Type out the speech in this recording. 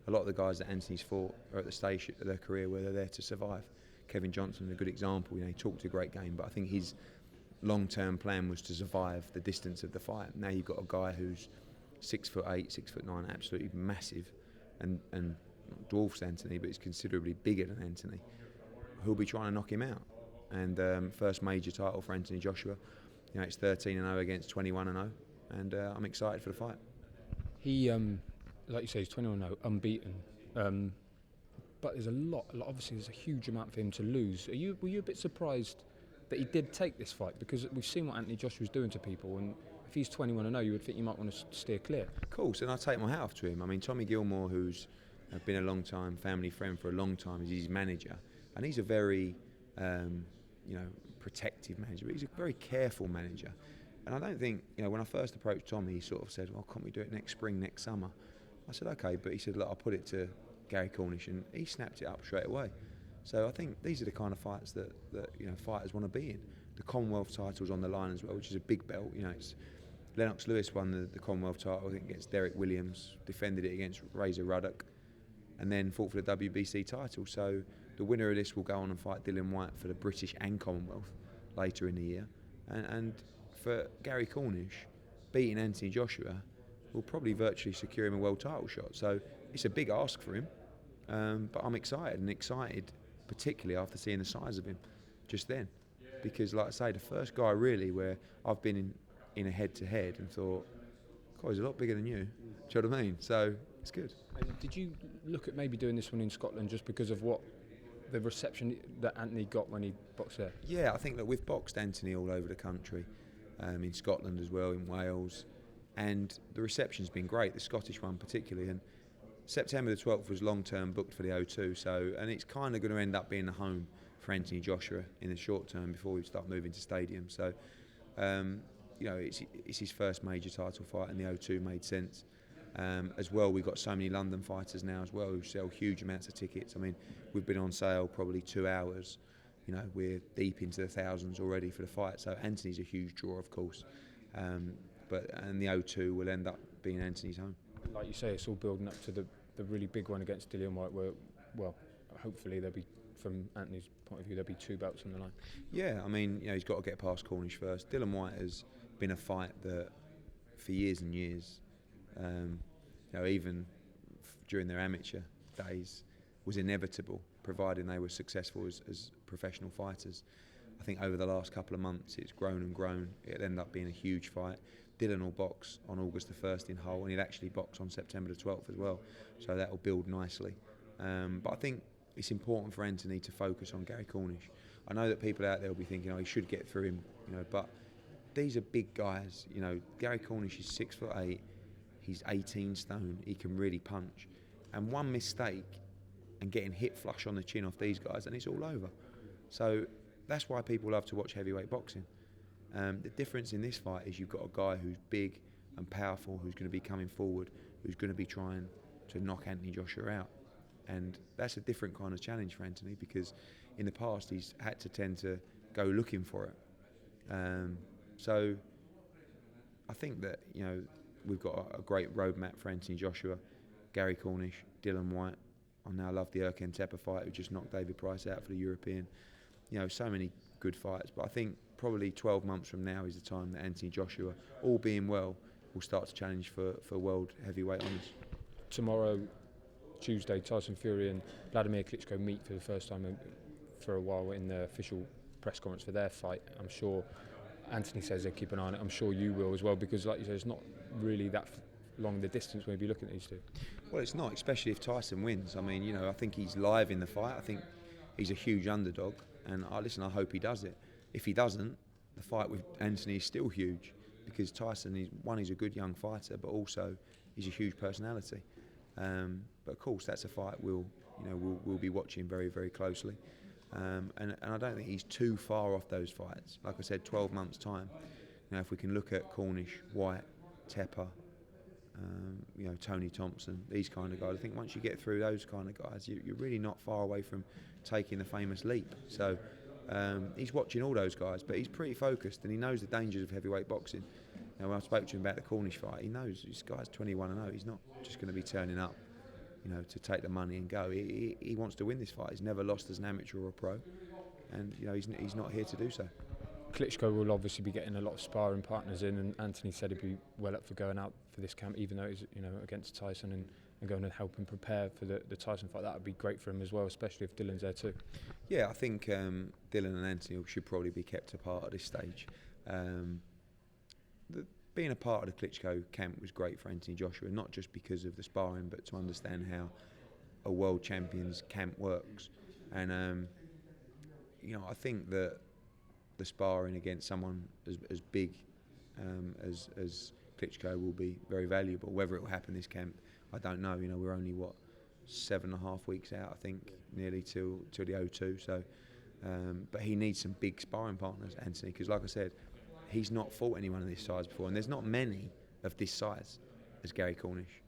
a lot of the guys that Anthony's fought are at the stage of their career where they're there to survive. Kevin Johnson, a good example. He talked a great game, but I think his long-term plan was to survive the distance of the fight. Now you've got a guy who's 6'8", 6'9", absolutely massive, and not dwarfs Anthony, but is considerably bigger than Anthony. Who'll be trying to knock him out? And first major title for Anthony Joshua. It's 13-0 against 21-0, and I'm excited for the fight. He, like you say, he's 21-0, unbeaten. But there's a lot. Obviously, there's a huge amount for him to lose. Were you a bit surprised that he did take this fight? Because we've seen what Anthony Joshua's doing to people, and if he's 21-0, you would think you might want to steer clear. Of course, and I take my hat off to him. I mean, Tommy Gilmore, who's been a long time family friend for a long time, is his manager, and he's a very protective manager, but he's a very careful manager. And I don't think, when I first approached Tommy, he sort of said, well, can't we do it next spring, next summer? I said, okay, but he said, look, I'll put it to Gary Cornish, and he snapped it up straight away. So I think these are the kind of fights that fighters want to be in. The Commonwealth title's on the line as well, which is a big belt. It's Lennox Lewis won the Commonwealth title, I think, against Derek Williams, defended it against Razor Ruddock, and then fought for the WBC title. So the winner of this will go on and fight Dillian Whyte for the British and Commonwealth later in the year. And for Gary Cornish, beating Anthony Joshua will probably virtually secure him a world title shot. So it's a big ask for him, but I'm excited particularly after seeing the size of him just then. Because, like I say, the first guy really where I've been in a head-to-head and thought, God, he's a lot bigger than you. Do you know what I mean? So it's good. And did you look at maybe doing this one in Scotland just because of what the reception that Anthony got when he boxed there? Yeah, I think that we've boxed Anthony all over the country, in Scotland as well, in Wales, and the reception's been great, the Scottish one particularly. And September the 12th was long-term booked for the O2, and it's kind of going to end up being the home for Anthony Joshua in the short term before we start moving to stadiums. So, it's his first major title fight, and the O2 made sense. As well, we've got so many London fighters now as well who sell huge amounts of tickets. I mean, we've been on sale probably 2 hours. We're deep into the thousands already for the fight. So Anthony's a huge draw, of course. And the O2 will end up being Anthony's home. Like you say, it's all building up to the really big one against Dillian Whyte, where, well, hopefully there'll be, from Anthony's point of view, there'll be 2 belts on the line. Yeah, I mean, he's got to get past Cornish first. Dillian Whyte has been a fight that, for years and years, even during their amateur days, was inevitable, providing they were successful as professional fighters. I think over the last couple of months it's grown and grown. It'll end up being a huge fight. Dillian will box on August the 1st in Hull, and he'll actually box on September the 12th as well. So that will build nicely. But I think it's important for Anthony to focus on Gary Cornish. I know that people out there will be thinking, he should get through him, but these are big guys. Gary Cornish is 6'8", he's 18 stone, he can really punch. And one mistake and getting hit flush on the chin off these guys, and it's all over. So that's why people love to watch heavyweight boxing. The difference in this fight is you've got a guy who's big and powerful, who's going to be coming forward, who's going to be trying to knock Anthony Joshua out. And that's a different kind of challenge for Anthony, because in the past he's had to tend to go looking for it. So I think that, we've got a great roadmap for Anthony Joshua, Gary Cornish, Dillian Whyte. I now love the Erkan Tepe fight, who just knocked David Price out for the European. So many good fights. But I think probably 12 months from now is the time that Anthony Joshua, all being well, will start to challenge for world heavyweight honours. Tomorrow, Tuesday, Tyson Fury and Vladimir Klitschko meet for the first time for a while in the official press conference for their fight. I'm sure Anthony says they keep an eye on it. I'm sure you will as well, because like you say, it's not really that long the distance when we look at these two. Well, it's not, especially if Tyson wins. I mean, I think he's live in the fight. I think he's a huge underdog, and I hope he does it. If he doesn't, the fight with Anthony is still huge, because Tyson he's a good young fighter, but also he's a huge personality. But of course, that's a fight we'll be watching very, very closely. And I don't think he's too far off those fights. Like I said, 12 months' time. If we can look at Cornish, Whyte, Tepe, Tony Thompson, these kind of guys, I think once you get through those kind of guys, you're really not far away from taking the famous leap. So he's watching all those guys, but he's pretty focused, and he knows the dangers of heavyweight boxing. When I spoke to him about the Cornish fight, he knows this guy's 21-0. He's not just going to be turning up to take the money and go. He wants to win this fight. He's never lost as an amateur or a pro, and he's not here to do so. Klitschko will obviously be getting a lot of sparring partners in, and Anthony said he'd be well up for going out for this camp, even though it's against Tyson, and going to help him prepare for the Tyson fight. That would be great for him as well, especially if Dylan's there too. Yeah, I think Dylan and Anthony should probably be kept apart at this stage. Being a part of the Klitschko camp was great for Anthony Joshua, not just because of the sparring, but to understand how a world champion's camp works. And I think that the sparring against someone as big as Klitschko will be very valuable. Whether it will happen this camp, I don't know. We're only 7.5 weeks out, I think, nearly till the O2. So, but he needs some big sparring partners, Anthony, because like I said, he's not fought anyone of this size before, and there's not many of this size as Gary Cornish.